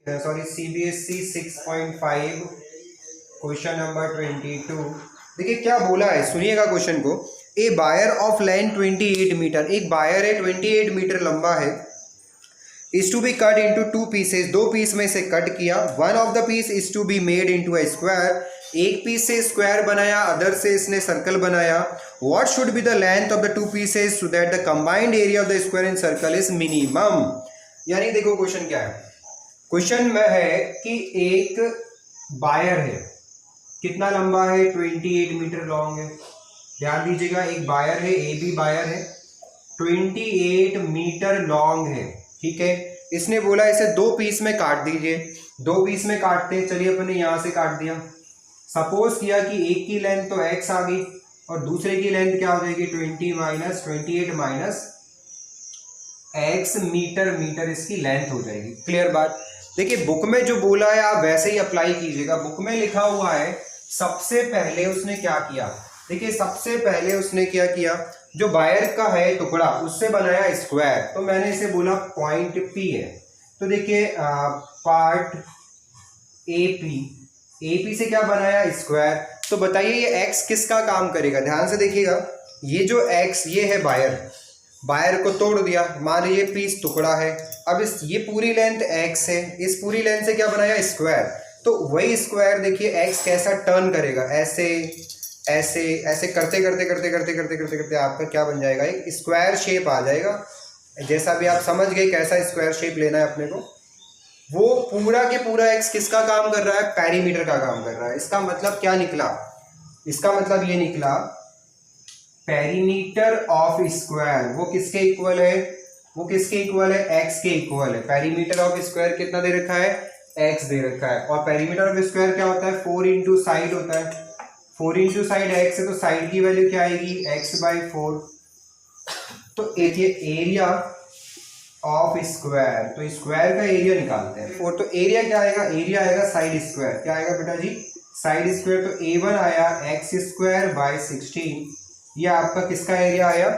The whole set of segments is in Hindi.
Sorry CBSE 6.5 question number 22। देखिए क्या बोला है, सुनिएगा क्वेश्चन को। A wire of length 28 metre, एक बायर है 28 मीटर लंबा है, is to be cut into two pieces, दो पीस में से कट किया। One of the piece is to be made into a square, एक पीस से स्क्वायर बनाया, अदर से इसने सर्कल बनाया। What should be the length of the two pieces so that the combined area of the square in circle is minimum. यानी देखो क्वेश्चन क्या है, क्वेश्चन में है कि एक बायर है, कितना लंबा है, 28 मीटर लॉन्ग है। ध्यान दीजिएगा, एक बायर है, ए बी बायर है, 28 मीटर लॉन्ग है, ठीक है। इसने बोला इसे दो पीस में काट दीजिए, दो पीस में काटते हैं। चलिए अपने यहां से काट दिया। सपोज किया कि एक की लेंथ तो x आ गई और दूसरे की लेंथ क्या हो जाएगी, 28 माइनस x मीटर, मीटर इसकी लेंथ हो जाएगी। क्लियर बात। देखिए बुक में जो बोला है आप वैसे ही अप्लाई कीजिएगा। बुक में लिखा हुआ है सबसे पहले उसने क्या किया, देखिए सबसे पहले उसने क्या किया, जो बायर का है टुकड़ा उससे बनाया स्क्वायर, तो मैंने इसे बोला पॉइंट P है। तो देखिए पार्ट AP से क्या बनाया, स्क्वायर। तो बताइए ये x किसका काम करेगा, ध्यान से देखिएगा। ये जो x ये है बायर, बायर को तोड़ दिया, मान लीजिए पीस टुकड़ा है। अब इस ये पूरी लेंथ x है, इस पूरी लेंथ से क्या बनाया, स्क्वायर। तो वही स्क्वायर देखिए x कैसा टर्न करेगा, ऐसे ऐसे ऐसे करते करते करते करते करते करते करते आपका क्या बन जाएगा, एक स्क्वायर शेप आ जाएगा। जैसा भी आप समझ गए कैसा स्क्वायर शेप लेना है अपने को। वो पूरा के पूरा x किसका काम कर रहा है, पेरीमीटर का काम कर रहा है। इसका मतलब क्या निकला, इसका मतलब ये निकला पेरीमीटर ऑफ स्क्वायर वो किसके इक्वल है, वो किसके इक्वल है, x के इक्वल है। पेरीमीटर ऑफ स्क्वायर कितना दे रखा है, x दे रखा है। और पेरीमीटर ऑफ स्क्वायर क्या होता है, 4 इंटू साइड होता है। 4 इंटू साइड x है, तो साइड की वैल्यू क्या आएगी, x/4। तो ये एरिया ऑफ स्क्वायर, तो स्क्वायर का एरिया निकालते हैं। और तो एरिया क्या आएगा, एरिया आएगा साइड स्क्वायर। क्या आएगा बेटा जी, साइड स्क्वायर। तो A1 आया x²/16, ये आपका किसका एरिया आया,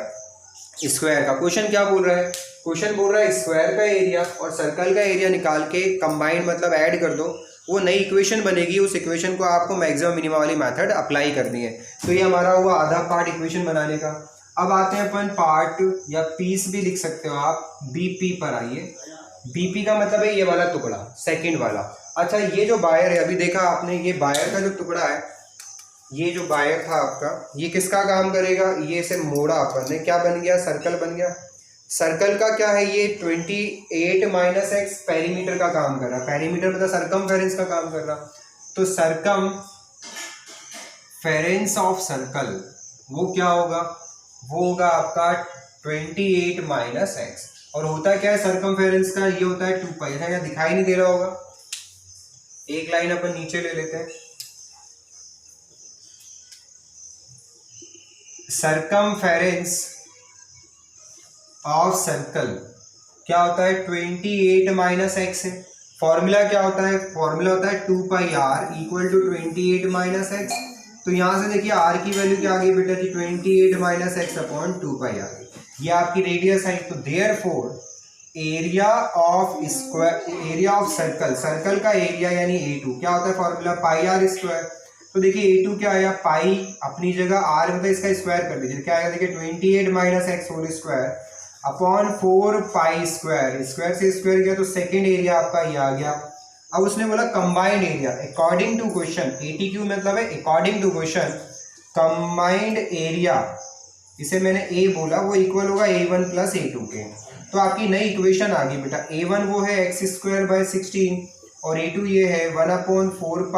स्क्वायर का। क्वेश्चन क्या बोल रहा है, क्वेश्चन बोल रहा है स्क्वायर का एरिया और सर्कल का एरिया निकाल के कंबाइंड मतलब ऐड कर दो, वो नई इक्वेशन बनेगी। उस इक्वेशन को आपको मैक्सिमम मिनिमम वाली मेथड अप्लाई करनी है। तो ये हमारा हुआ आधा पार्ट इक्वेशन बनाने का। अब आते हैं अपन पार्ट या पीस भी लिख सकते हो आप, BP पर आइए। BP का मतलब है ये वाला टुकड़ा, सेकेंड वाला। अच्छा ये जो बायर है, अभी देखा आपने, ये बायर का जो टुकड़ा है, ये जो बायर था आपका, ये किसका काम करेगा, ये से मोड़ा अपन ने, क्या बन गया, सर्कल बन गया। सर्कल का क्या है, ये 28 माइनस x पेरीमीटर का काम कर रहा है। पेरीमीटर मतलब सरकमफेरेंस का काम कर रहा। तो सरकमफेरेंस ऑफ सर्कल वो क्या होगा, वो होगा आपका 28 माइनस x। और होता क्या है सरकमफेरेंस का, ये होता है 2 पाई। यहाँ दिखाई नहीं दे रहा होगा, एक लाइन अपन नीचे ले लेते हैं। सरकमफेरेंस ऑफ सर्कल क्या होता है, 28 माइनस एक्स है। फॉर्मूला क्या होता है, फॉर्मूला होता है 2πr equal to 28 minus x. तो यहां से देखिए r की वैल्यू क्या आ गई बेटा जी, 28 माइनस एक्स अपॉन 2πr। ये आपकी रेडियस है। तो therefore area of square, area of circle, circle का एरिया यानी A2 क्या होता है, फॉर्मूला πr²। तो देखिए A2 क्या आया, पाई अपनी जगह, r मतलब इसका स्क्वायर कर दीजिए, क्या आएगा देखिए 28 minus x whole square upon 4π²। Square से स्क्वायर गया तो सेकेंड एरिया आपका ये आ गया। अब उसने बोला combined area according to question, ATQ मतलब है according to question combined area, इसे मैंने A बोला, वो इक्वल होगा A1 प्लस A2 के। तो आपकी नई इक्वेशन आ गई बेटा। A1 वो है x²/16 और A2 ये है 1/4π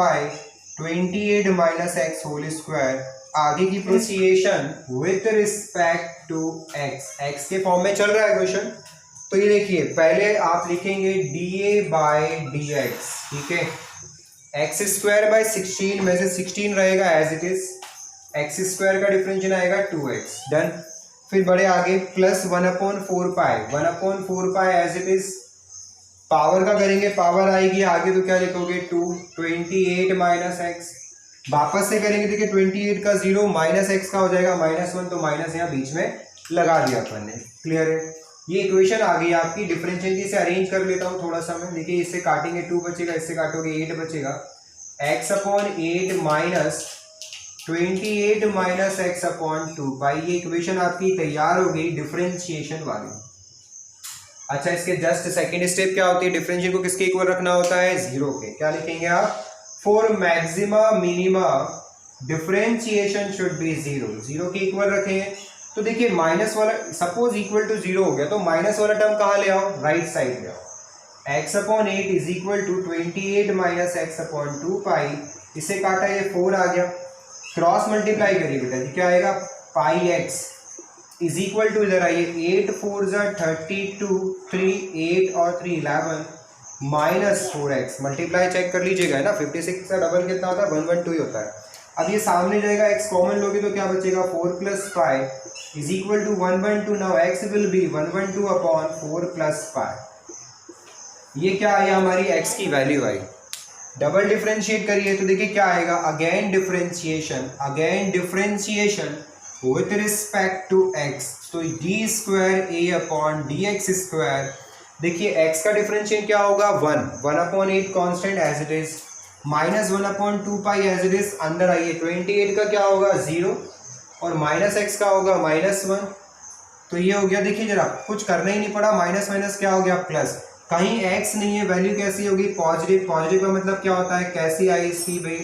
28 माइनस एक्स होल स्क्वायर। आगे की प्रोसीएशन विथ रिस्पेक्ट टू x के फॉर्म में चल रहा है क्वेश्चन। तो ये देखिए पहले आप लिखेंगे dA/dx, ठीक है। x²/16 में से 16 रहेगा एज इट इज, x² का डिफरेंशियल आएगा 2x, डन। फिर बड़े आगे plus 1/4π as it is, power का करेंगे, पावर आएगी आगे तो क्या लिखोगे 2, 28 माइनस एक्स। वापस से करेंगे देखिए 28 का 0 माइनस एक्स का हो जाएगा -1, तो माइनस यहाँ बीच में लगा दिया अपन ने, क्लियर है। ये इक्वेशन आ गई आपकी। डिफरेंशिएट से अरेंज कर लेता हूँ थोड़ा सा मैं। देखिए इससे काटेंगे 2 बचेगा, इससे काटोगे 8 बचेगा। x/8 माइनस 28 माइनस x/2 पाई। ये इक्वेशन आपकी तैयार हो गई डिफरेंशिएशन वाली। अच्छा, इसके जस्ट सेकंड स्टेप क्या होती है? डिफरेंशियल को किसके इक्वल रखना होता है? 0 के। क्या लिखेंगे आप? For maxima minima differentiation should be 0। 0 के इक्वल रखें। तो देखिए माइनस वाला सपोज इक्वल टू 0 हो गया, तो माइनस वाला टर्म कहाँ ले आओ? राइट साइड ले आओ। x/8 is equal to 28 minus x/2 pi. इसे काटा, ये 4 आ गया। क्रॉस मल्टीप्लाई करिए बेटा जी, क्या आएगा? पाई x इज इक्वल टू, इधर आइए, 8 4 32, 3 8 और 3 11 माइनस 4x। मल्टीप्लाई चेक कर लीजिएगा, है ना। 56 का डबल कितना होता है? 112 ही होता है। अब ये सामने जाएगा, x कॉमन लोगे तो क्या बचेगा? 4 plus 5 is equal to 112। Now x will be 112 upon 4 plus 5। ये क्या आया? हमारी x की वैल्यू आई। डबल डिफरेंशिएट करिए तो देखिए क्या आएगा? Again differentiation with respect to x, तो d square A upon d x square. देखिए x का डिफरेंशिएट क्या होगा? 1/8 constant as it is, minus 1/2 pi as it is. अंदर आइए, 28 का क्या होगा? 0 और माइनस x का होगा -1। तो ये हो गया। देखिए जरा कुछ करना ही नहीं पड़ा, माइनस माइनस क्या हो गया? प्लस। कहीं x नहीं है, वैल्यू कैसी होगी? पॉजिटिव। पॉजिटिव का मतलब क्या होता है? कैसी आई इसकी भाई?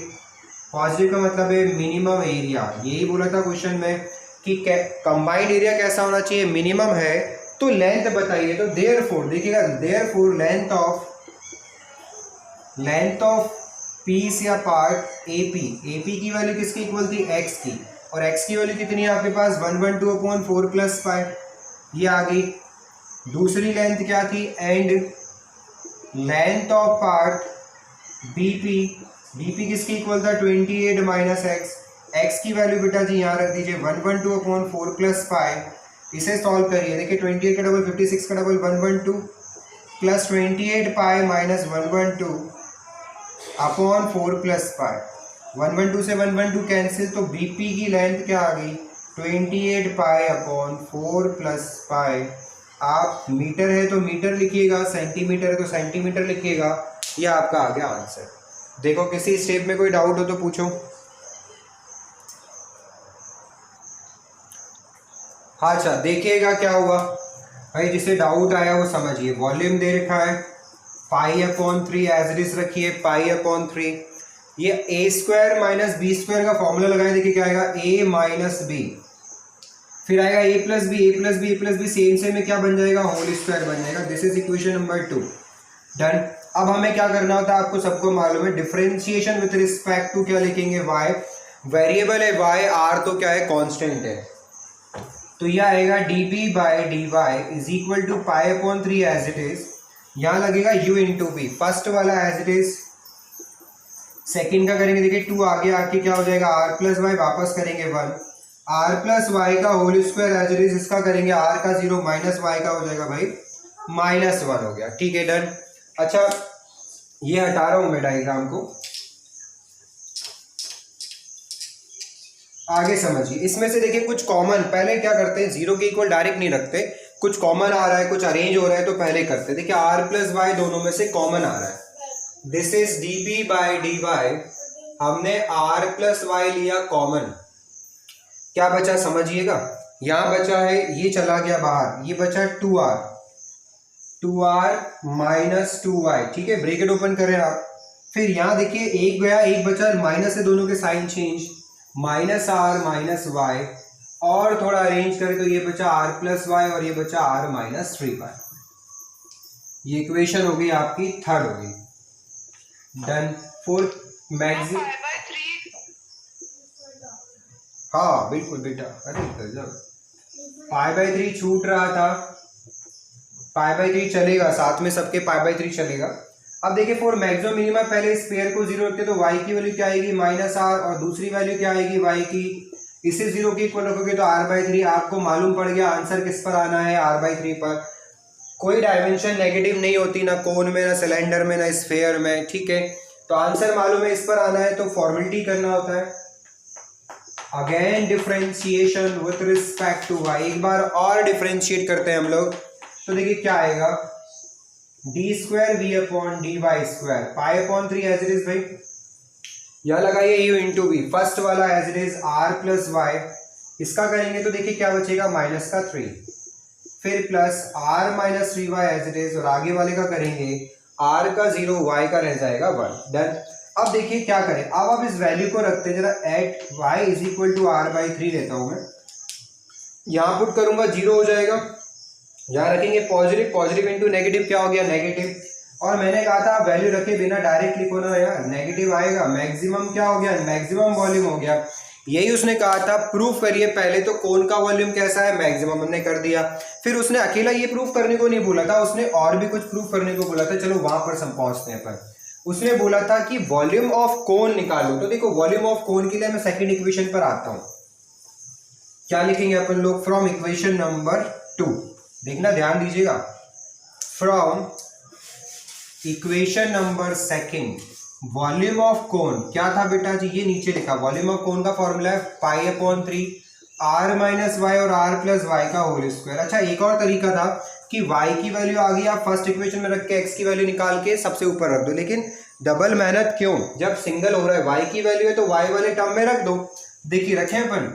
पॉजिटिव का मतलब है मिनिमम एरिया। यही बोला था क्वेश्चन में कि कंबाइंड एरिया कैसा होना चाहिए? मिनिमम है। तो लेंथ बताइए, तो देयरफॉर देखिएगा, देयरफॉर लेंथ ऑफ पीस या पार्ट एपी की वैल्यू किसकी इक्वल थी? x की। और x की वैल्यू कितनी है आपके पास? 112 अपॉन 4 प्लस 5, ये आ गई। दूसरी लेंथ क्या थी? And length of part BP किसकी इक्वल था? 28 माइनस x की वैल्यू बेटा जी यहाँ रख दीजिए 112 अपॉन 4 प्लस 5। इसे सॉल्व करिए। देखिए 28 का डबल 56 का double 112 plus 28 pi minus 112 upon 4 plus 5। 112 से 112 कैंसिल, तो बीपी की लेंथ क्या आ गई? 28 पाई अपॉन 4 प्लस 5। आप मीटर है तो मीटर लिखिएगा, सेंटीमीटर है तो सेंटीमीटर लिखिएगा। ये आपका आ गया आंसर। देखो किसी स्टेप में कोई डाउट हो तो पूछो। अच्छा देखिएगा क्या हुआ भाई, जिसे डाउट आया वो समझिए। वॉल्यूम दे रखा है π/3 एज इट इज रखिए, π/3। ये a square minus b square का फॉर्मूला लगाए। देखिए क्या आएगा? a माइनस बी, फिर आएगा a plus b, a plus b, a plus b, same में क्या बन जाएगा? होल स्क्वायर बन जाएगा। This is equation number 2 done. अब हमें क्या करना होता है? आपको सबको मालूम है, डिफरेंशिएशन विथ रिस्पेक्ट टू क्या लिखेंगे? y। वेरिएबल है y, r तो क्या है? कांस्टेंट है। तो यह आएगा dp by dy is equal to π/3 as it is. यहाँ लगेगा u इंटू बी, फर्स्ट वाला एज इट इज। सेकेंड का करेंगे, देखिए 2 आगे आके क्या हो जाएगा? r प्लस वाई, वापस करेंगे 1, r प्लस वाई का whole square as it is. इसका करेंगे r का 0 माइनस वाई का हो जाएगा भाई -1 हो गया। ठीक है डन। अच्छा ये हटा रहा हूं मैं डायग्राम को, आगे समझिए। इसमें से देखिए कुछ कॉमन, पहले क्या करते हैं? 0 के इक्वल डायरेक्ट नहीं रखते, कुछ कॉमन आ रहा है, कुछ अरेंज हो रहा है तो पहले करते। देखिए r प्लस वाई दोनों में से कॉमन आ रहा है। This is dp by dy। हमने r प्लस वाई लिया कॉमन, क्या बचा समझिएगा? यहां बचा है, ये चला गया बाहर, ये बचा 2r माइनस 2y। ठीक है, ब्रैकेट ओपन करें आप। फिर यहां देखिए एक गया एक बचा, माइनस से दोनों के sign change, -r minus y. और थोड़ा अरेंज करें तो ये बचा r प्लस वाई और ये बचा r माइनस 3y। ये इक्वेशन हो गई आपकी, थर्ड हो गई। डन। फोर्थ मैक्सिमम, हाँ बिल्कुल बेटा, अरे गजब। π/3 छूट रहा था, π/3 चलेगा, साथ में सबके π/3 चलेगा। अब देखिए फॉर मैक्सिमम मिनिमा पहले स्क्वायर को 0 रखते तो y की वैल्यू क्या आएगी? -r, और दूसरी वैल्यू क्या आएगी? y की। इसे 0 के इक्वल रखोगे तो r/3। आपको मालूम पड़ गया आंसर किस पर आना है? r/3 पर। कोई डायमेंशन नेगेटिव नहीं होती, ना कोन में, ना सिलेंडर में, ना स्फेयर में। ठीक है, तो आंसर मालूम है, इस पर आना है तो फॉर्मेलिटी करना होता है। Again differentiation with respect to y। एक बार और डिफरेंशिएट करते हैं हम लोग। तो देखिए क्या आएगा, d square v upon d y square pi upon 3 as it is भाई, यह लगाइए यू इंटू वी, फर्स्ट वाला as it is r plus y, इसका करेंगे तो देखिए क्या बचेगा माइनस का 3, फिर plus r minus 3y as it is, और आगे वाले का करेंगे r का 0 y का रह जाएगा 1। डन। अब देखिए क्या करें, अब आप इस वैल्यू को रखते हैं जरा, at y is equal to r by 3 लेता हूं मैं, यहां पुट करूंगा 0 हो जाएगा, यहां रखेंगे पॉजिटिव, पॉजिटिव इंटू नेगेटिव क्या हो गया नेगेटिव, और मैंने कहा था आप वैल्यू रखे बिना डायरेक्ट लिखो ना यार, नेगेटिव आएगा, मैक्सिमम क्या हो गया, मैक्सिमम वॉल्यूम हो गया। यही उसने कहा था प्रूफ करिए पहले तो कोन का वॉल्यूम कैसा है, मैक्सिमम, हमने कर दिया। फिर उसने अकेला ये प्रूफ करने को नहीं बोला था, उसने और भी कुछ प्रूफ करने को बोला था, चलो वहां पर हम पहुंचते हैं। पर उसने बोला था कि वॉल्यूम ऑफ कोन निकालो, तो देखो वॉल्यूम ऑफ कोन के लिए मैं सेकंड इक्वेशन पर आता हूं, क्या लिखेंगे अपन लोग, फ्रॉम इक्वेशन नंबर 2, देखना ध्यान दीजिएगा, from equation number second volume of cone क्या था बेटा जी, ये नीचे लिखा, वॉल्यूम ऑफ कोन का फॉर्मूला है pi upon 3 r minus y और आर प्लस वाई का होल स्क्वायर। अच्छा एक और तरीका था कि y की वैल्यू आ गई, आप फर्स्ट इक्वेशन में रख के x की वैल्यू निकाल के सबसे ऊपर रख दो, लेकिन डबल मेहनत क्यों, जब सिंगल हो रहा है y की वैल्यू है तो y वाले टर्म में रख दो। देखिए रखें अपन,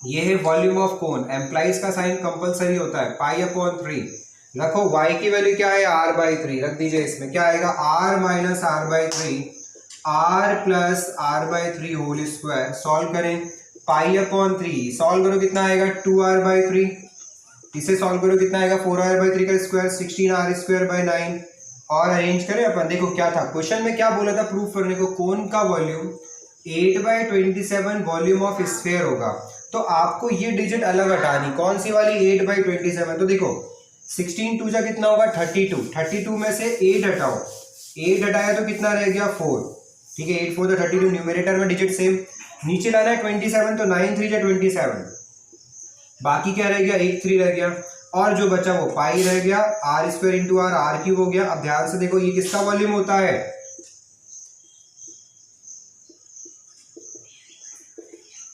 ये है वॉल्यूम ऑफ कोन, एम्प्लाइज का साइन कंपलसरी होता है, पाई अपॉन 3, रखो y की वैल्यू क्या है r बाई 3, रख दीजिए, इसमें क्या आएगा r minus r by 3 r plus r by 3 whole square, solve करें, पाई अपॉन 3 सॉल्व करो कितना आएगा 2r बाई 3, इसे सॉल्व करो कितना आएगा 4r बाई 3 का स्क्वायर 16r स्क्वायर बाई 9, और अरेंज करें अपन। देखो क्या था क्वेश्चन में, क्या बोला था प्रूफ करने को, कोन का वॉल्यूम 8/27 वॉल्यूम ऑफ स्फीयर होगा, तो आपको ये डिजिट अलग हटानी, कौन सी वाली 8/27, तो देखो 16 2 जा कितना होगा 32, 32 में से 8 हटाओ, 8 हटाया तो कितना रह गया 4, ठीक है 8 4 तो 32, न्यूमरेटर में डिजिट सेम, नीचे लाना है 27 तो 9 3 जा 27, बाकी क्या रह गया 1 3 रह गया, और जो बचा वो पाई रह गया, r square into r, r cube हो गया। अब ध्यान से देखो ये किसका वॉल्यूम होता है,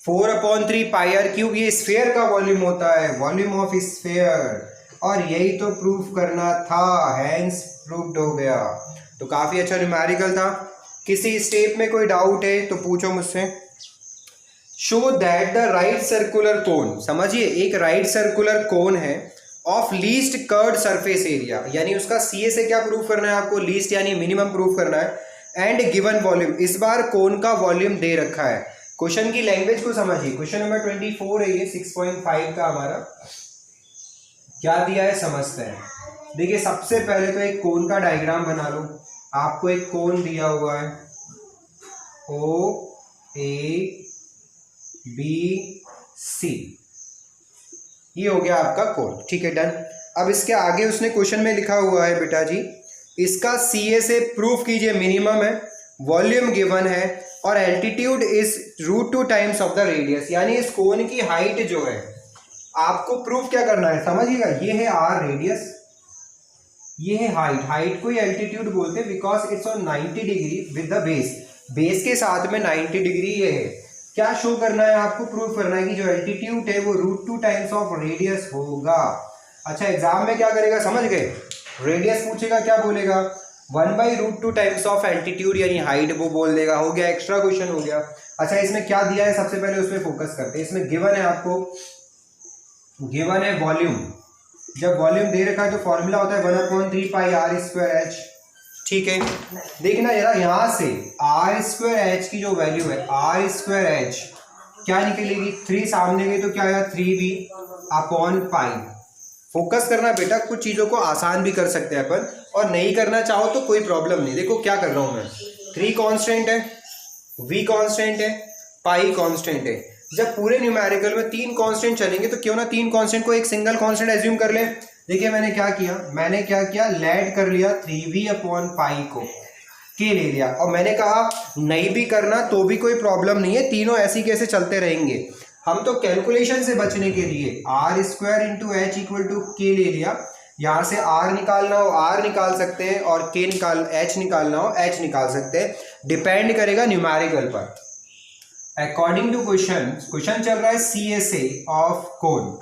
4/3 पाई आर क्यूब, ये स्फीयर का वॉल्यूम होता है, वॉल्यूम ऑफ स्फीयर, और यही तो प्रूफ करना था, हैंस प्रूव्ड हो गया। तो काफी अच्छा न्यूमेरिकल था। किसी स्टेप में कोई डाउट है तो पूछो मुझसे। Show that the right circular cone, समझिए एक राइट सर्कुलर कोन है of least curved surface area, यानी उसका सीए से क्या प्रूफ करना है आपको, लीस्ट यानी मिनिमम प्रूफ करना है, एंड गिवन वॉल्यूम, इस बार कोन का वॉल्यूम दे रखा है। क्वेश्चन की लैंग्वेज को समझिए, क्वेश्चन नंबर 24 है ये 6.5 का हमारा, क्या दिया है समझते हैं। देखिए सबसे पहले तो एक कोन का डायग्राम बना लो, आपको एक कोन दिया हुआ है ओ ए बी सी, ये हो गया आपका कोन, ठीक है डन। अब इसके आगे उसने क्वेश्चन में लिखा हुआ है बेटा जी, इसका सीए से प्रूफ कीजिए मिनिमम है, वॉल्यूम गिवन है, और altitude is √2 times of the radius, यानी इस कोन की हाइट जो है आपको प्रूफ क्या करना है समझिएगा, ये है आर रेडियस, ये है हाइट, हाइट को ही एल्टीट्यूड बोलते हैं because it's on 90 degree with the base, base के साथ में 90 डिग्री ये है। क्या शो करना है आपको, प्रूफ करना है कि जो एल्टीट्यूड है वो √2 टाइम्स ऑफ रेडियस होगा। अच्छा एग्जाम में क्या करेगा समझ गए, रेडियस पूछेगा क्या बोलेगा 1/√2 टाइम्स ऑफ एल्टीट्यूड यानी हाइट, वो बोल देगा, हो गया एक्स्ट्रा क्वेश्चन हो गया। अच्छा इसमें क्या दिया है सबसे पहले उस पर फोकस करते हैं। इसमें गिवन है आपको, गिवन है वॉल्यूम, जब वॉल्यूम दे रखा है तो फॉर्मूला होता है 1/3 पाई आर स्क्वायर एच, ठीक है। देखना जरा यहाँ से आर स्क्वायर एच की जो वैल्यू है, आर स्क्वायर एच क्या निकलेगी, 3 सामने गई तो क्या आएगा 3b अपॉन पाई। फोकस करना बेटा, कुछ चीज़ों को आसान भी कर सकते हैं अपन, और नहीं करना चाहो तो कोई प्रॉब्लम नहीं। देखो क्या कर रहा हूँ मैं, 3 कांस्टेंट है, v कांस्टेंट है, पाई कांस्टेंट है। जब पूरे न्यूमेरिकल में 3 कांस्टेंट चलेंगे तो क्यों ना 3 कांस्टेंट को एक सिंगल कांस्टेंट एज्यूम कर लें। देखिए मैंने क्या किया, लेट कर लिया 3v अपॉन पाई को के ले लिया, और मैंने कहा नहीं भी करना तो भी कोई प्रॉब्लम नहीं है, तीनों ऐसी कैसे चलते रहेंगे। हम तो कैलकुलेशन से बचने के लिए r square into h equal to k ले लिया, यहाँ से आर निकालना हो आर निकाल सकते हैं, और के एच निकालना हो एच निकाल सकते हैं, डिपेंड करेगा न्यूमेरिकल पर। अकॉर्डिंग टू क्वेश्चन चल रहा है CSA ऑफ कोन,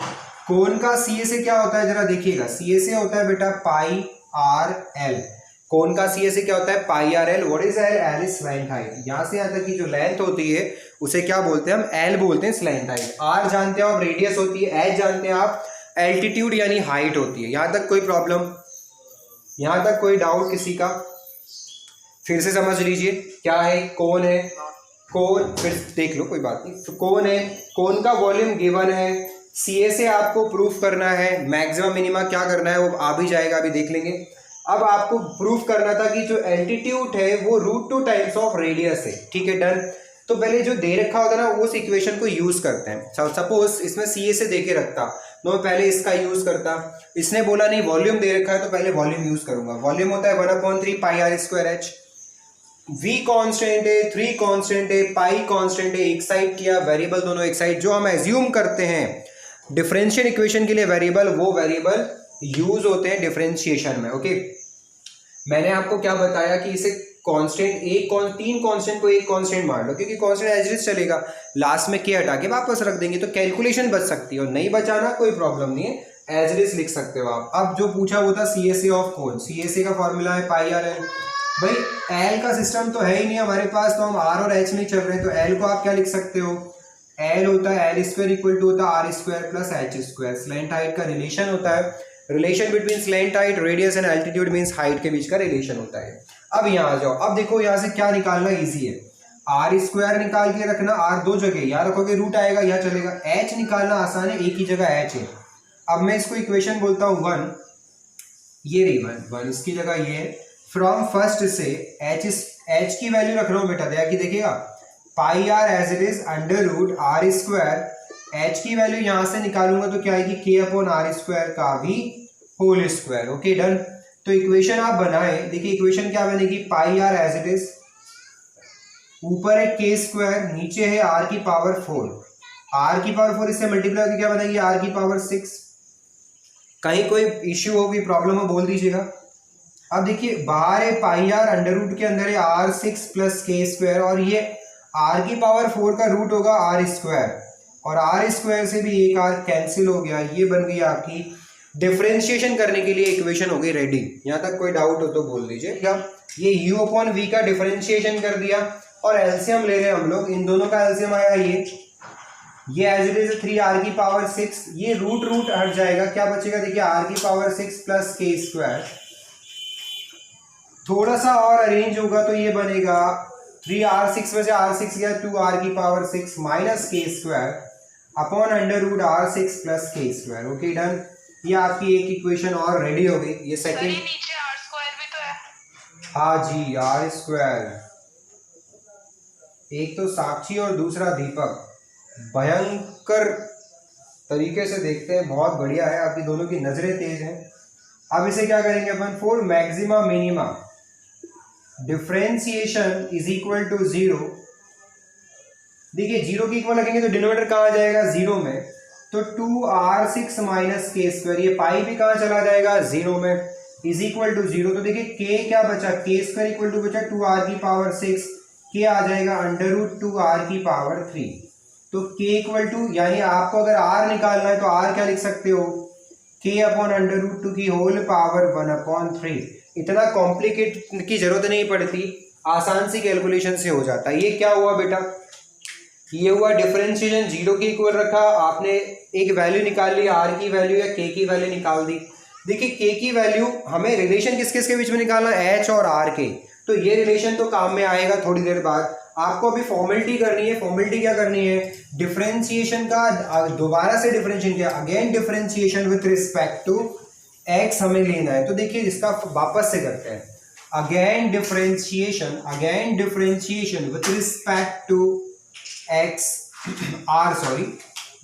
कोन का सी से क्या होता है जरा देखिएगा, सी से होता है बेटा पाई आर एल। कोन का सी से क्या होता है pi r l. What is l? L is slant height. यहां से यहां तक की जो लेंथ होती है उसे क्या बोलते हैं हम? एल बोलते हैं, स्लैंट हाइट। आर जानते हो आप रेडियस होती है, एच जानते हैं आप एल्टीट्यूड यानी हाइट होती है। यहां तक कोई प्रॉब्लम, यहां तक कोई डाउट किसी का? फिर से समझ लीजिए क्या है, कोन है, कोन फिर देख लो कोई बात नहीं। तो कोन है, कोन का वॉल्यूम गिवन है, सी से आपको प्रूफ करना है, मैक्सिमम मिनिमा क्या करना है वो आ भी जाएगा, अभी देख लेंगे। अब आपको प्रूफ करना था कि जो एल्टीट्यूड है वो √2 टाइम्स ऑफ रेडियस है। ठीक है, डन। तो पहले जो दे रखा होता है ना उस इक्वेशन को यूज करते हैं। सपोज इसमें सी से दे के रखता तो मैं पहले इसका यूज करता। इसने बोला नहीं वॉल्यूम दे रखा है तो पहले वॉल्यूम यूज करूंगा। वॉल्यूम होता है 1/3 pi r square h. v constant है, 3 कांस्टेंट है, पाई कांस्टेंट है। एक साइड किया वेरिएबल, दोनों एक साइड। जो हम एज्यूम करते हैं डिफरेंशियल इक्वेशन के लिए वेरिएबल, वो वेरिएबल यूज होते हैं डिफरेंशिएशन में। ओके, मैंने आपको क्या बताया कि इसे कांस्टेंट तीन कांस्टेंट को एक कांस्टेंट मान लो, क्योंकि कांस्टेंट एज इट चलेगा, लास्ट में के हटा के वापस रख देंगे तो कैलकुलेशन बच सकती है। और नहीं बचाना कोई प्रॉब्लम नहीं है, एज इट इज लिख सकते हो आप। अब जो पूछा वो था सी से ऑफ कोन। सी का फॉर्मूला है पाई आर एल। भाई एल का सिस्टम तो है ही नहीं हमारे पास, तो हम आर और एच नहीं चल रहे, तो एल को आप क्या लिख सकते हो? एल होता है एल स्क्वायर इक्वल टू होता है r square plus h square. Slant height का रिलेशन होता है, relation between slant height, radius and altitude means height के बीच का रिलेशन होता है। अब यहाँ आ जाओ, अब देखो यहाँ से क्या निकालना इजी है। आर स्क्वायर निकाल के रखना, आर दो जगह, यहाँ रखोगे रूट आएगा, यहाँ चलेगा। एच निकालना आसान है, एक ही जगह एच है। अब मैं इसको इक्वेशन बोलता हूँ 1, ये रही 1, इसकी जगह ये है। फ्रॉम फर्स्ट से एच की वैल्यू रख रहा हूँ बेटा, देखिएगा pi r as it is √r square. H की वैल्यू यहां से निकालूंगा तो क्या आएगी? k/r स्क्वायर का भी होल स्क्वायर। Okay, done. तो इक्वेशन आप बनाए, देखिए इक्वेशन क्या बनेगी? पाई आर एज इट इज, ऊपर है k स्क्वायर, नीचे है r की पावर 4। r की पावर 4 इससे मल्टीप्लाई होकर क्या बनेगी? r की पावर 6। कहीं कोई इश्यू होगी, प्रॉब्लम हो बोल दीजिएगा। अब देखिए बाहर है पाई आर, अंडर के अंदर है r6 प्लस k स्क्वायर, और ये r की पावर 4 का रूट होगा r स्क्वायर, और r स्क्वायर से भी एक r कैंसिल हो गया। ये बन गई आपकी डिफरेंशिएशन करने के लिए इक्वेशन हो गई रेडी। यहाँ तक कोई डाउट हो तो बोल दीजिए। ये u/v का डिफरेंशिएशन कर दिया, और एलसीएम ले रहे हैं हम लोग। इन दोनों का एलसीएम आया ये एज इट इज 3r की पावर 6। ये रूट हट जाएगा, क्या बचेगा? देखिए r की पावर 6 प्लस k स्क्वायर। थोड़ा सा और अरेंज होगा तो ये बनेगा 3r6 में से r6 गया, 2r की power 6 minus k square upon √r6 plus k square. Okay, done. ये आपकी एक इक्वेशन और रेडी हो गई। ये सेकंड, नीचे r स्क्वायर भी तो है। हाँ जी, r स्क्वायर। एक तो साक्षी और दूसरा दीपक भयंकर तरीके से देखते हैं, बहुत बढ़िया है, आपकी दोनों की नजरें तेज हैं। अब इसे क्या करेंगे अपन? For maxima minima differentiation is equal to 0। देखिए 0 की इक्वल रखेंगे तो डिनोमिनेटर कहाँ आ जाएगा? 0 में। तो 2r6 माइनस k स्क्वायर, ये पाई भी कहाँ चला जाएगा? 0 में, इज इक्वल टू 0। तो देखिए k क्या बचा? k स्क्वायर इक्वल टू बचा 2r की पावर 6, k आ जाएगा √2r की पावर 3। तो k इक्वल टू, यानी आपको अगर r निकालना है तो r क्या लिख सकते हो? k/√2 की होल पावर 1/3। इतना कॉम्प्लिकेट की जरूरत नहीं पड़ती, आसान सी कैलकुलेशन से हो जाता है। ये क्या हुआ बेटा? ये हुआ डिफरेंशिएशन। 0 की इक्वल रखा, आपने एक वैल्यू निकाल ली, r की वैल्यू या k की वैल्यू निकाल दी। देखिए k की वैल्यू हमें रिलेशन किस किस के बीच में निकालना? h और r के। तो ये रिलेशन तो काम में आएगा थोड़ी देर बाद। आपको अभी फॉर्मेलिटी करनी है। फॉर्मेलिटी क्या करनी है? डिफरेंशिएशन का दोबारा से डिफरेंशिएशन किया, again differentiation with respect to x हमें लेना है। तो देखिए इसका वापस से करते हैं। Again differentiation with respect to x,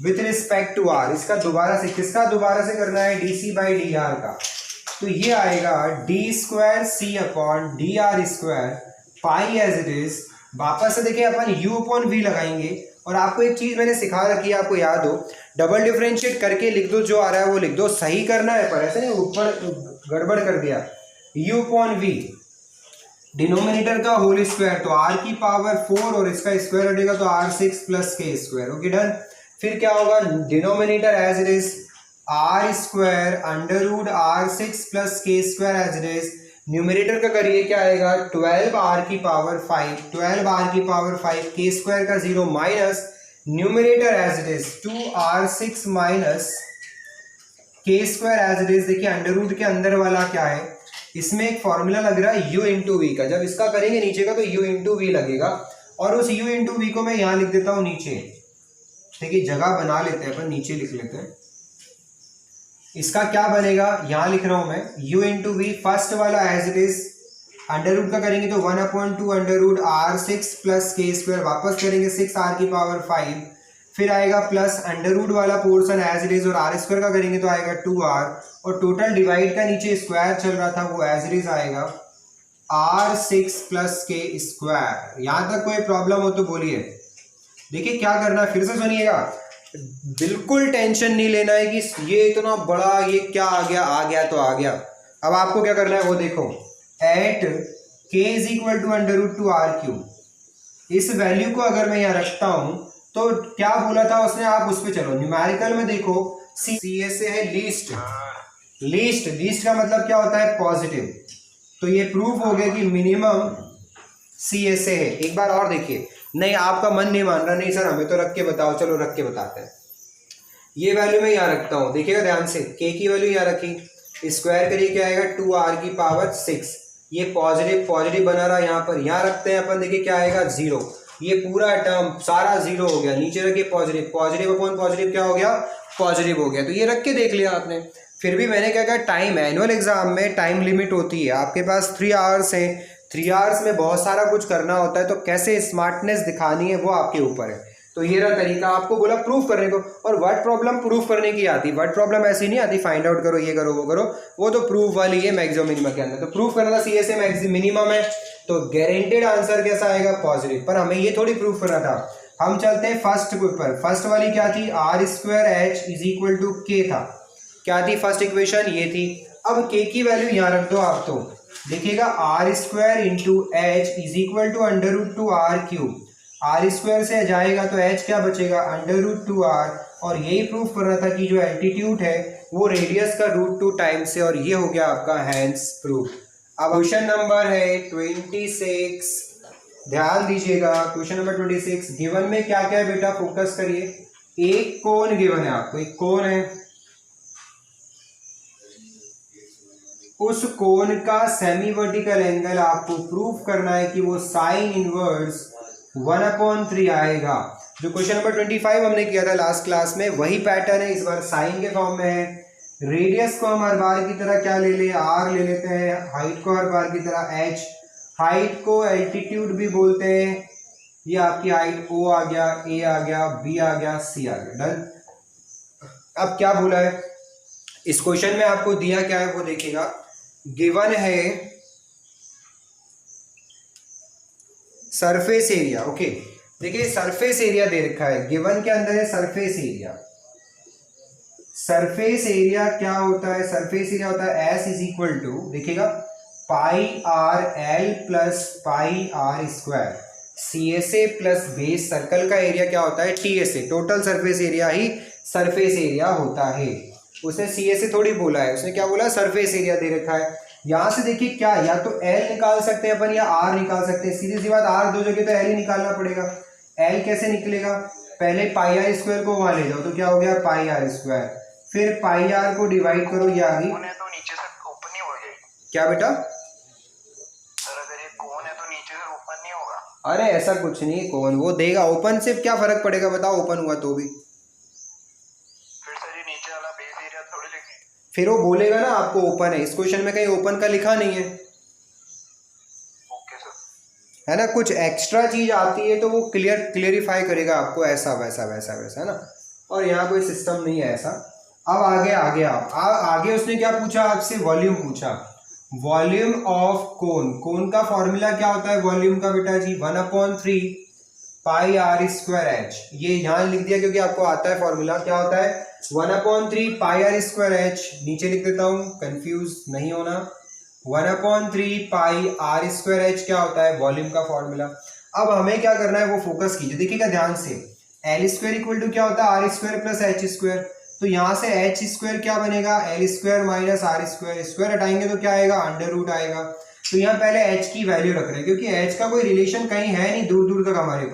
with respect to r। इसका दोबारा से, किसका दोबारा से करना है? dc/dr का। तो ये आएगा d² c/dr² pi as it is. वापस से देखिए अपन u/v लगाएंगे, और आपको एक चीज मैंने सिखा रखी है, आपको याद हो, डबल डिफरेंशिएट करके लिख दो, जो आ रहा है वो लिख दो, सही करना है, पर ऐसे नहीं ऊपर गड़बड़ कर दिया। u/v डिनोमिनेटर का होल स्क्वायर, तो r की पावर 4 और इसका स्क्वायर हटेगा तो r6 plus k square. Okay, done. फिर क्या होगा? Denominator as it is r square under root r six plus k square as it is. Numerator का करिए क्या आएगा 12 आर की पावर 5, 12 आर की पावर 5, के स्क्वायर का 0 minus numerator as it is 2r6 minus k square as it is. देखिए अंडर रूट के अंदर वाला क्या है, इसमें एक फॉर्मूला लग रहा है u इंटू वी का। जब इसका करेंगे नीचे का तो u इंटू वी लगेगा, और उस u इंटू वी को मैं यहाँ लिख देता हूँ नीचे। देखिए जगह बना लेते हैं अपन, नीचे लिख लेते हैं। इसका क्या बनेगा, यहाँ लिख रहा हूं मैं u इंटू वी, फर्स्ट वाला as it is, under root का करेंगे तो 1/2 under root r six plus k square, वापस करेंगे 6r की पावर 5, फिर आएगा प्लस अंडर रूट वाला पोर्शन एज इट इज, और आर स्क्वायर का करेंगे तो आएगा 2r, और टोटल डिवाइड का नीचे स्क्वायर चल रहा था वो एज इट इज आएगा r6 प्लस के स्क्वायर। यहां तक कोई प्रॉब्लम हो तो बोलिए। देखिए क्या करना है, फिर से सुनिएगा, बिल्कुल टेंशन नहीं लेना है कि ये इतना बड़ा, ये क्या आ गया तो आ गया। अब आपको क्या करना है वो देखो, at k is equal to under root 2r³। इस वैल्यू को अगर मैं यहाँ रखता हूं तो क्या बोला था उसने, आप उस पर चलो। न्यूमेरिकल में देखो सी एस से है लीस्ट, लीस्ट का मतलब क्या होता है पॉजिटिव, तो ये प्रूफ हो गया कि मिनिमम सी एस से है। एक बार और देखिए, नहीं आपका मन नहीं मान रहा, नहीं सर हमें तो रख के बताओ, चलो रख के बताते हैं। ये वैल्यू मैं यहाँ रखता हूँ, देखिएगा ध्यान से, k की वैल्यू यहाँ रखी, स्क्वायर करिए क्या आएगा 2r की पावर 6, ये पॉजिटिव बना रहा यहाँ पर, यहाँ रखते हैं अपन, देखिए क्या आएगा 0, ये पूरा टर्म सारा 0 हो गया, नीचे रखिए पॉजिटिव अपॉन पॉजिटिव क्या हो गया पॉजिटिव हो गया। तो ये रख के देख लिया आपने। फिर भी मैंने क्या कहा, टाइम, एनुअल एग्जाम में टाइम लिमिट होती है, आपके पास 3 आवर्स हैं, 3 आवर्स में बहुत सारा कुछ करना होता है, तो कैसे स्मार्टनेस दिखानी है वो आपके ऊपर है। तो ये रहा तरीका, आपको बोला प्रूफ करने को, और वर्ड प्रॉब्लम प्रूफ करने की आती, वर्ड प्रॉब्लम ऐसी नहीं आती फाइंड आउट करो ये करो वो करो, वो तो प्रूफ वाली है मैक्सिमम मिनिमम के अंदर। तो प्रूफ करना था सी एस ए मिनिमम है, तो गारंटेड आंसर कैसा आएगा पॉजिटिव। पर हमें ये थोड़ी प्रूफ करना था, हम चलते हैं फर्स्ट के ऊपर। फर्स्ट वाली क्या थी, r square h is equal to k था, क्या थी फर्स्ट इक्वेशन ये थी। अब के की वैल्यू यहाँ रख दो आप, तो देखिएगा r square into h is equal to under root 2r³। R square से जाएगा तो एच क्या बचेगा अंडर रूट 2r, और यही प्रूफ कर रहा था कि जो एल्टीट्यूड है वो रेडियस का √2 टाइम्स है, और ये हो गया आपका हैंस प्रूफ। अब क्वेश्चन नंबर है 26, ध्यान दीजिएगा क्वेश्चन नंबर 26। गिवन में क्या क्या है बेटा, फोकस करिए। एक कोण गिवन है आपको, एक कोण है, उस कोण का सेमी वर्टिकल एंगल आपको प्रूफ करना है कि वो साइन इनवर्स 1/3 आएगा। जो क्वेश्चन नंबर 25 हमने किया था लास्ट क्लास में, वही पैटर्न है, इस बार साइन के फॉर्म में है। रेडियस को हम हर बार की तरह क्या ले ले, आर ले लेते हैं, हाइट को हर बार की तरह एच, हाइट को एल्टीट्यूड भी बोलते हैं। ये आपकी हाइट ओ आ गया, ए आ गया, बी आ गया, सी आ गया, डन। अब क्या बोला है इस क्वेश्चन में, आपको दिया क्या है वो देखिएगा। गिवन है सरफेस एरिया, ओके, देखिए सरफेस एरिया दे रखा है, गिवन के अंदर है सरफेस एरिया। सरफेस एरिया क्या होता है, सरफेस एरिया होता है एस इज इक्वल टू, देखिएगा pi r l plus pi r square, C S A plus base. Circle का एरिया क्या होता है T S A, total surface area ही सरफेस एरिया होता है। उसने सी एस ए थोड़ी बोला है, उसने क्या बोला सरफेस एरिया दे रखा है। यहां से देखिए क्या, या तो एल निकाल सकते हैं अपन या आर निकाल सकते हैं, सीधी सी बात, आर दो जगह तो एल ही निकालना पड़ेगा। एल कैसे निकलेगा, पहले पाई आर स्क्वायर को वहां ले जाओ तो क्या हो गया पाई आर स्क्वायर, फिर पाई आर को डिवाइड करो, ये आ गई, तो नीचे से ओपन नहीं हो जाएगी क्या बेटा सर, अगर ये कोन है तो नीचे से ओपन नहीं होगा। अरे ऐसा कुछ नहीं, कौन वो देगा, ओपन से क्या फर्क पड़ेगा बताओ, ओपन हुआ तो भी। फिर सर ये नीचे वाला बेस एरिया थोड़ी लिखेंगे, फिर वो बोलेगा ना आपको ओपन है, इस क्वेश्चन में कहीं ओपन का लिखा नहीं है, ओके सर, है ना। कुछ एक्स्ट्रा चीज आती है तो वो क्लियरिफाई करेगा आपको, ऐसा वैसा वैसा वैसा, है ना। और यहाँ कोई सिस्टम नहीं है ऐसा। अब आगे आगे उसने क्या पूछा आपसे, वॉल्यूम पूछा। वॉल्यूम ऑफ कोन, कोन का फॉर्मूला क्या होता है वॉल्यूम का बेटा जी, 1/3 पाई आर स्क्वायर एच। ये यहाँ लिख दिया क्योंकि आपको आता है फॉर्मूला, क्या होता है 1/3 पाई आर स्क्वायर एच, नीचे लिख देता हूँ कंफ्यूज नहीं होना। 1/3 पाई आर स्क्वायर एच क्या होता है वॉल्यूम का फॉर्मूला। अब हमें क्या करना है वो फोकस कीजिए, देखिएगा ध्यान से। एल स्क्वायर इक्वल टू क्या होता है r square plus h square, तो यहाँ से एच स्क्वायर क्या बनेगा, l square minus r square, square हटाएंगे तो क्या आएगा, अंडर रूट आएगा। तो यहाँ पहले एच की वैल्यू रख रहे हैं क्योंकि एच का कोई रिलेशन कहीं है नहीं दूर दूर तक हमारे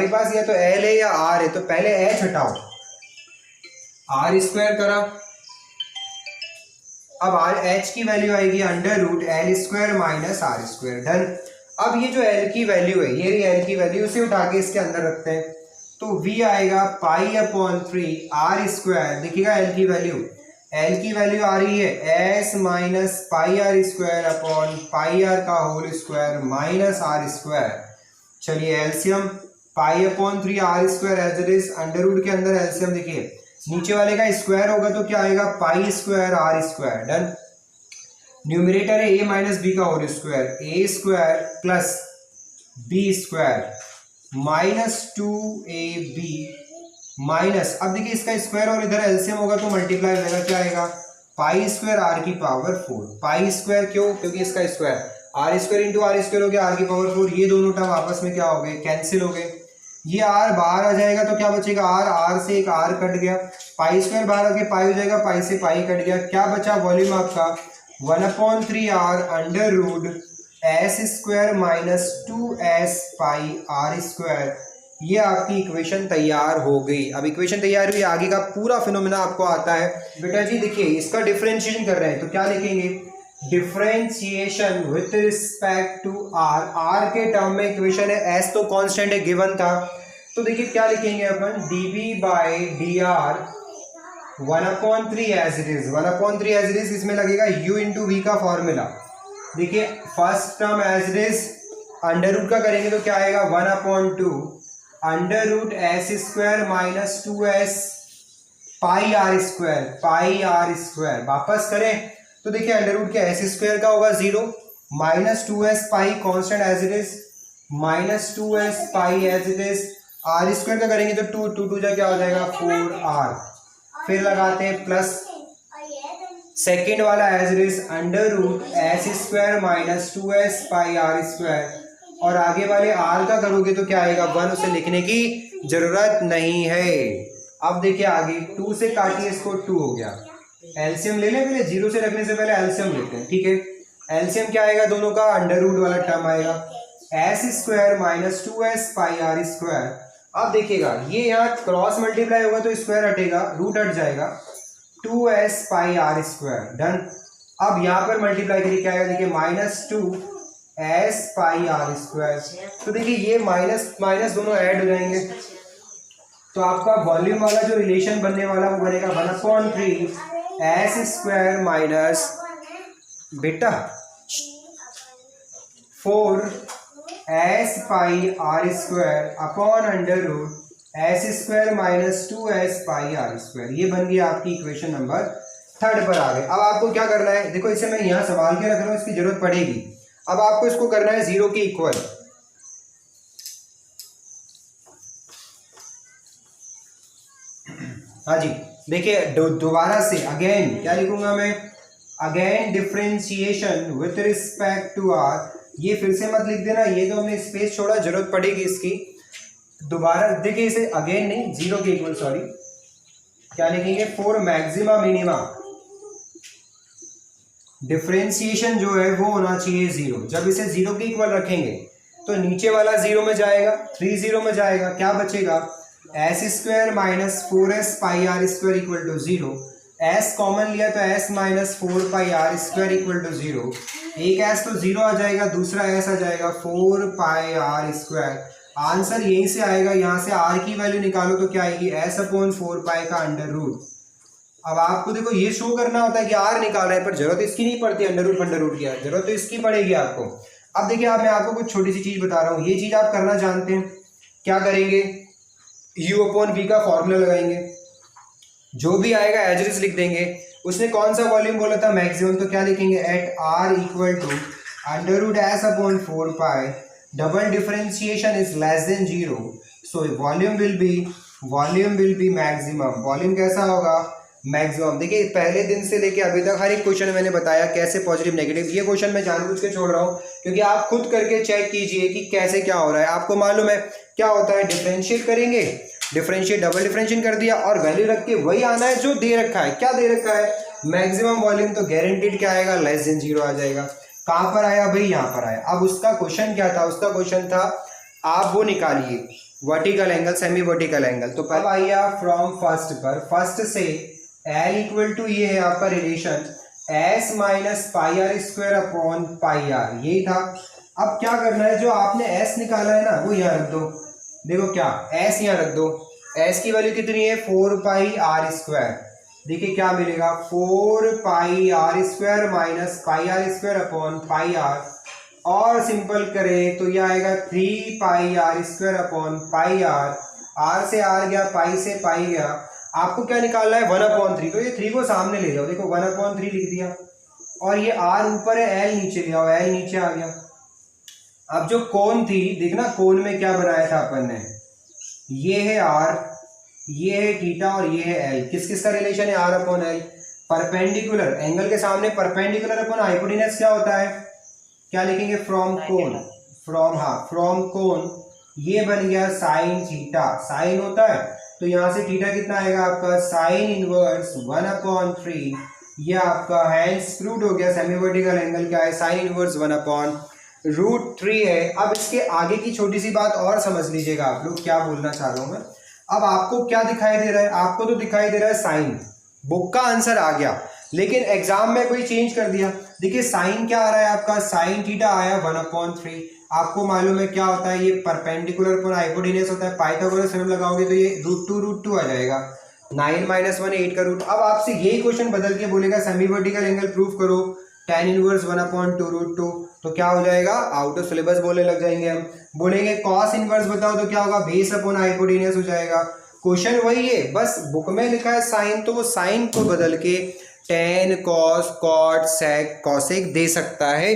पास या तो एल है या आर है, तो पहले एच हटाओ, आर स्क्वायर करा, अब आर एच की वैल्यू आएगी under root l square minus r square, done. अब ये जो एल की वैल्यू है, ये एल की वैल्यू, उसे उठा के इसके अंदर रखते हैं, तो v आएगा पाई अपॉन 3 आर स्क्वायर, देखिएगा एल की वैल्यू आ रही है s minus pi r square upon pi r का whole square minus r square. चलिए LCM pi upon 3 r square as it is, under root के अंदर एलसीएम देखिए, नीचे वाले का स्क्वायर होगा तो क्या आएगा, pi square r square, done. Numerator है a माइनस बी का whole square, a square plus b square minus 2ab minus, अब देखिए इसका स्क्वायर और इधर एलसीएम होगा तो मल्टीप्लाई हो जाएगा, क्या आएगा, पाई स्क्वायर आर की पावर 4, पाई स्क्वायर क्यों, क्योंकि इसका square r square into r square हो गया, आर की पावर 4, ये दोनों टर्म आपस में क्या हो गए, कैंसिल हो गए, ये आर बाहर आ जाएगा तो क्या बचेगा, आर से एक आर कट गया, पाई स्क्वायर बाहर आके पाई हो जाएगा, पाई से पाई कट गया, क्या बचा वॉल्यूम आपका 1/3 r under root s square minus 2s pi r square. ये आपकी इक्वेशन तैयार हो गई। अब इक्वेशन तैयार हुई, आगे का पूरा फिनोमेना आपको आता है। बेटा जी देखिए इसका डिफरेंशिएशन कर रहे हैं तो क्या लिखेंगे, differentiation with respect to r, r के टर्म में इक्वेशन है, एस तो कांस्टेंट है गिवन था, तो देखिए क्या लिखेंगे अपन, dv by d r 1/3 as it is, 1/3 as it is, इसमें लगेगा u इंटू वी का फॉर्मूला, देखिए first term as it is under root का करेंगे तो क्या आएगा 1/2 under root s square minus 2s pi r square, वापस करें तो देखिए अंडर रूट के एस स्क्वायर का होगा 0 minus 2s pi constant as it is minus 2s pi as it is, r square का करेंगे तो 2 जा क्या हो जाएगा 4r, फिर लगाते हैं प्लस सेकेंड वाला as it is under root s square minus 2s pi r square, और आगे वाले r का करोगे तो क्या आएगा 1, उसे लिखने की जरूरत नहीं है। अब देखिए आगे 2 से काटिए इसको, 2 हो गया, एलसीएम ले लें पहले, 0 से रखने से पहले एलसीएम लेते हैं, ठीक है। एलसीएम क्या आएगा दोनों का, अंडर रूट वाला टर्म आएगा s square minus 2s pi r square. अब देखिएगा ये यहाँ क्रॉस मल्टीप्लाई होगा तो स्क्वायर हटेगा, रूट हट जाएगा, 2s pi r square, done. अब यहाँ पर मल्टीप्लाई करिए क्या आएगा, देखिए minus 2s pi r square, तो देखिए ये माइनस माइनस दोनों ऐड हो जाएंगे, तो आपका वॉल्यूम वाला जो रिलेशन बनने वाला वो बनेगा 1/3 एस स्क्वायर माइनस बेटा 4s pi r square upon under root s square minus 2s pi r square. ये बन गया आपकी इक्वेशन नंबर 3 पर आ गए। अब आपको क्या करना है, देखो इसे मैं यहाँ संभाल के रख रहा हूँ, इसकी जरूरत पड़ेगी। अब आपको इसको करना है 0 के इक्वल, हाँ जी देखिए दोबारा से अगेन क्या लिखूंगा मैं, again differentiation with respect to r, ये फिर से मत लिख देना, ये तो हमने स्पेस छोड़ा, जरूरत पड़ेगी इसकी। दोबारा देखिए इसे अगेन नहीं, 0 के इक्वल, सॉरी क्या लिखेंगे, फॉर मैक्सिमा मिनिमा डिफरेंशिएशन जो है वो होना चाहिए 0। जब इसे 0 के इक्वल रखेंगे तो नीचे वाला 0 में जाएगा, 3 0 में जाएगा, क्या बचेगा s square minus 4s pi r square equal to 0, s common लिया तो s minus 4 pi r square equal to 0, एक s तो 0 आ जाएगा, दूसरा s आ जाएगा 4 पाई आर स्क्वायर। आंसर यहीं से आएगा, यहाँ से r की वैल्यू निकालो तो क्या आएगी s अपॉन 4 पाई का अंडर रूट। अब आपको देखो ये शो करना होता है कि r निकाल रहे हैं, पर जरूरत इसकी नहीं पड़ती अंडर रूट की, जरूरत तो इसकी पड़ेगी आपको। अब देखिए मैं आपको कुछ छोटी सी चीज बता रहा हूँ, ये चीज आप करना जानते हैं, क्या करेंगे, u अपॉन v का फॉर्मूला लगाएंगे, जो भी आएगा एज इट इज लिख देंगे। उसने कौन सा वॉल्यूम बोला था, मैक्सिमम, तो क्या लिखेंगे at r equal to under root s upon 4 pi, double differentiation is less than 0, so volume will be maximum. Volume कैसा होगा, मैक्सिमम। देखिए पहले दिन से लेके अभी तक हर एक क्वेश्चन में मैंने बताया कैसे पॉजिटिव नेगेटिव, ये क्वेश्चन मैं जानबूझ के छोड़ रहा हूँ क्योंकि आप खुद करके चेक कीजिए कि कैसे क्या हो रहा है। आपको मालूम है क्या होता है, डिफरेंशिएट करेंगे डिफरेंशिएट डबल डिफरेंशिएट कर दिया और वैल्यू रख के वही आना है जो दे रखा है। क्या दे रखा है? मैक्सिमम वॉल्यूम, तो गारंटीड क्या आएगा? लेस देन 0 आ जाएगा। कहाँ पर आया भाई? यहाँ पर आया। अब उसका क्वेश्चन क्या था? उसका क्वेश्चन था आप वो निकालिए vertical angle, semi vertical angle. तो अब आइए आप फ्रॉम फर्स्ट पर, फर्स्ट से एल इक्वल टू ये है आपका relation s minus pi r square upon pi r, यही था। अब क्या करना है? जो आपने एस निकाला है ना वो यहाँ रख दो। देखो क्या, एस यहाँ रख दो। एस की वैल्यू कितनी है? 4 पाई आर स्क्वायर। देखिए क्या मिलेगा? 4 pi r square minus pi r square upon pi r, और सिंपल करें तो यह आएगा 3 pi r square upon pi r. R से आर गया, पाई से पाई गया। आपको क्या निकालना है? 1/3। तो ये 3 को सामने ले जाओ, देखो 1/3 लिख दिया, और ये आर ऊपर है, एल नीचे ले आओ, एल नीचे आ गया। अब जो कोण थी, देखना कोण में क्या बनाया था अपन ने, ये है आर, ये है थीटा और ये है एल। किस किस का रिलेशन है? R upon l. Perpendicular angle के सामने परपेंडिकुलर अपॉन हाइपोटेनस क्या होता है? क्या लिखेंगे? फ्रॉम कोण, फ्रॉम, हाँ फ्रॉम कोण। ये बन गया साइन थीटा, साइन होता है तो यहाँ से थीटा कितना आएगा आपका? Sine inverse 1/3। ये आपका हैंड्स प्रूव्ड हो गया। सेमी वर्टिकल एंगल क्या है? साइन इनवर्स 1/√3 है। अब इसके आगे की छोटी सी बात और समझ लीजिएगा आप लोग, क्या बोलना चाह रहा हूं मैं। अब आपको क्या दिखाई दे रहा है? आपको तो दिखाई दे रहा है साइन, बुक का आंसर आ गया, लेकिन एग्जाम में कोई चेंज कर दिया। देखिए साइन क्या आ रहा है आपका? साइन थीटा आया 1/3। आपको मालूम है क्या होता है? ये परपेंडिकुलर पर हाइपोटेनस होता है। पाइथागोरस थ्योरम लगाओगे तो ये √2 आ जाएगा। 9 - 1 8 का रूट। अब आपसे यही क्वेश्चन बदल के बोलेगा सेमी वर्टिकल एंगल प्रूफ करो, tan इनवर्स 1/2√2, तो क्या हो जाएगा? आउट ऑफ सिलेबस बोलने लग जाएंगे हम। बोलेंगे कॉस इनवर्स बताओ तो क्या होगा? बेस अपॉन हाइपोटेनस हो जाएगा। क्वेश्चन वही है, बस बुक में लिखा है साइन, तो वो साइन को बदल के tan, cos, cot, sec, cosec दे सकता है।